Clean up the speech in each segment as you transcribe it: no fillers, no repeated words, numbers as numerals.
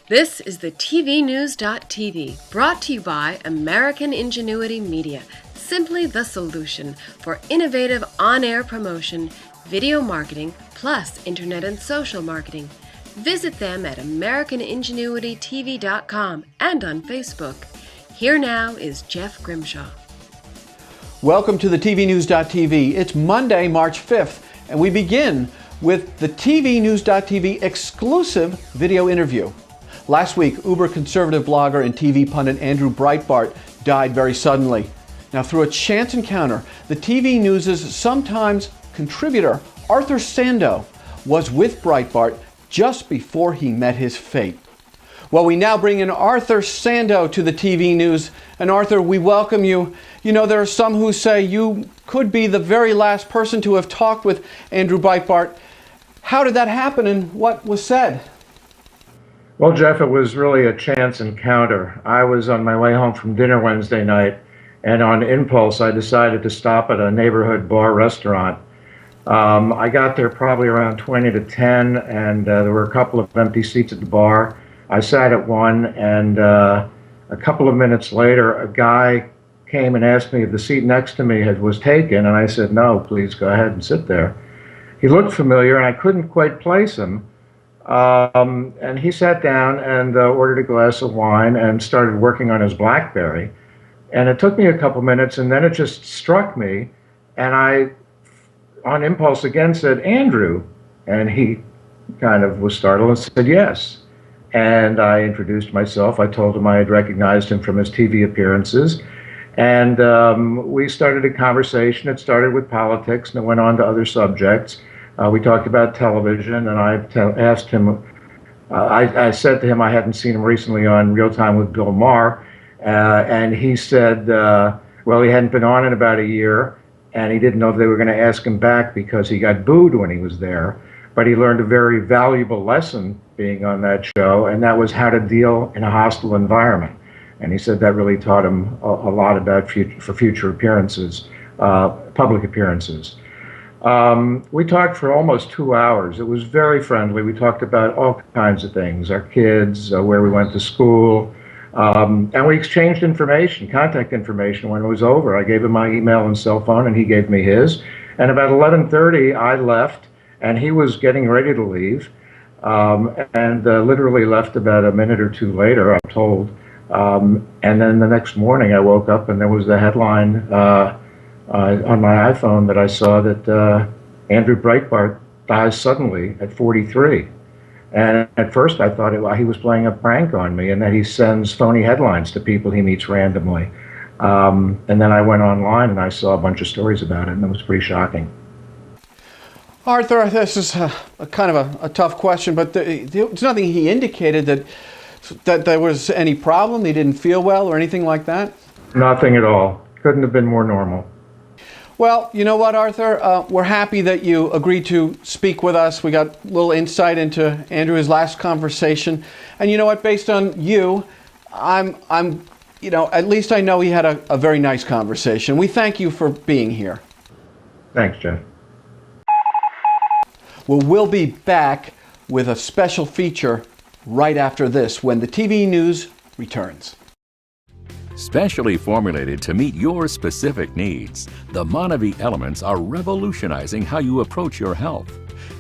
This is the tvnews.tv, brought to you by American Ingenuity Media, simply the solution for innovative on-air promotion, video marketing, plus internet and social marketing. Visit them at AmericanIngenuityTV.com and on Facebook. Here now is Jeff Grimshaw. Welcome to the tvnews.tv. It's Monday, March 5th, and we begin with the tvnews.tv exclusive video interview. Last week, uber-conservative blogger and TV pundit Andrew Breitbart died very suddenly. Now, through a chance encounter, the TV News' sometimes contributor, Arthur Sando, was with Breitbart just before he met his fate. Well, we now bring in Arthur Sando to the TV News. And Arthur, we welcome you. You know, there are some who say you could be the very last person to have talked with Andrew Breitbart. How did that happen and what was said? Well, Jeff, it was really a chance encounter. I was on my way home from dinner Wednesday night, and on impulse, I decided to stop at a neighborhood bar restaurant. I got there probably around 20 to 10, and there were a couple of empty seats at the bar. I sat at one, and a couple of minutes later, a guy came and asked me if the seat next to me was taken, and I said, "No, please go ahead and sit there." He looked familiar, and I couldn't quite place him. And he sat down and ordered a glass of wine and started working on his BlackBerry. And it took me a couple minutes, and then it just struck me, and I, on impulse again, said, "Andrew." And he kind of was startled and said, "Yes." And I introduced myself. I told him I had recognized him from his TV appearances. And we started a conversation. It started with politics, and it went on to other subjects. We talked about television, and I asked him, I said to him I hadn't seen him recently on Real Time with Bill Maher, and he said, well, he hadn't been on in about a year, and he didn't know if they were going to ask him back because he got booed when he was there, but he learned a very valuable lesson being on that show, and that was how to deal in a hostile environment. And he said that really taught him a lot about future appearances, public appearances. We talked for almost 2 hours. It was very friendly. We talked about all kinds of things, our kids, where we went to school, and we exchanged information, contact information when it was over. I gave him my email and cell phone, and he gave me his. And about 11:30, I left, and he was getting ready to leave, and literally left about a minute or two later, I'm told. And then the next morning, I woke up, and there was the headline on my iPhone that I saw that Andrew Breitbart dies suddenly at 43. And at first I thought he was playing a prank on me and that he sends phony headlines to people he meets randomly. And then I went online and I saw a bunch of stories about it, and it was pretty shocking. Arthur, this is a kind of a tough question, but there's nothing he indicated that there was any problem, he didn't feel well or anything like that? Nothing at all. Couldn't have been more normal. Well, you know what, Arthur? We're happy that you agreed to speak with us. We got a little insight into Andrew's last conversation. And you know what? Based on you, at least I know he had a very nice conversation. We thank you for being here. Thanks, Jeff. Well, we'll be back with a special feature right after this when the TV News returns. Specially formulated to meet your specific needs, the Monavie elements are revolutionizing how you approach your health.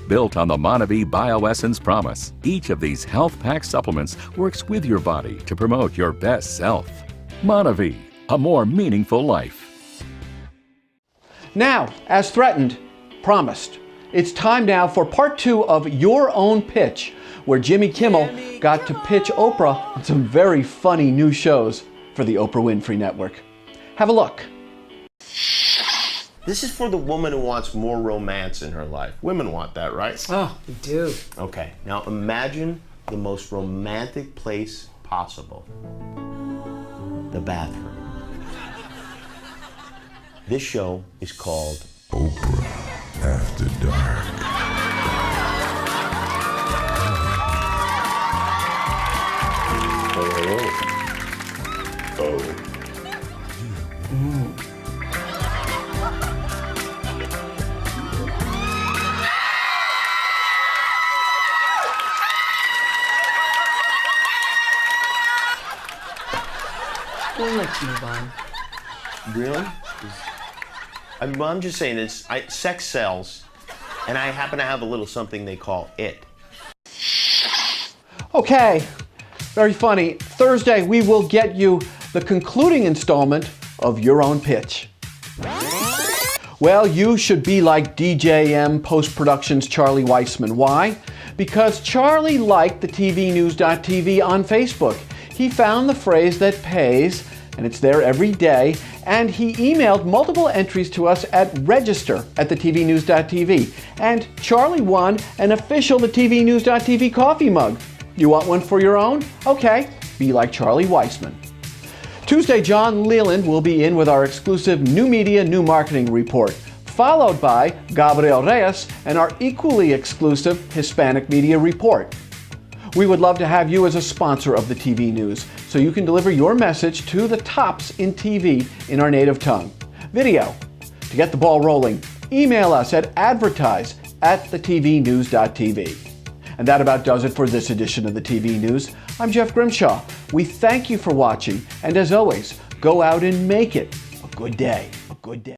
Built on the Monavie Bioessence Promise, each of these health pack supplements works with your body to promote your best self. Monavie, a more meaningful life. Now, as threatened, promised, it's time now for part 2 of Your Own Pitch, where Jimmy Kimmel got to pitch Oprah on some very funny new shows for the Oprah Winfrey Network. Have a look. This is for the woman who wants more romance in her life. Women want that, right? Oh, we do. Okay, now imagine the most romantic place possible. The bathroom. This show is called Oprah After Dark. Well, let's move on. Really? I'm just saying, sex sells, and I happen to have a little something they call it. Okay, very funny. Thursday, we will get you the concluding installment of Your Own Pitch. Well, you should be like DJM Post-Production's Charlie Weissman. Why? Because Charlie liked the tvnews.tv on Facebook. He found the phrase that pays, and it's there every day, and he emailed multiple entries to us at register@thetvnews.tv. And Charlie won an official The TV News.tv coffee mug. You want one for your own? Okay, be like Charlie Weissman. Tuesday, John Leland will be in with our exclusive New Media, New Marketing report, followed by Gabriel Reyes and our equally exclusive Hispanic Media report. We would love to have you as a sponsor of the TV News, so you can deliver your message to the tops in TV in our native tongue. Video. To get the ball rolling, email us at advertise@thetvnews.tv. And that about does it for this edition of the TV News. I'm Jeff Grimshaw. We thank you for watching, and as always, go out and make it a good day. A good day.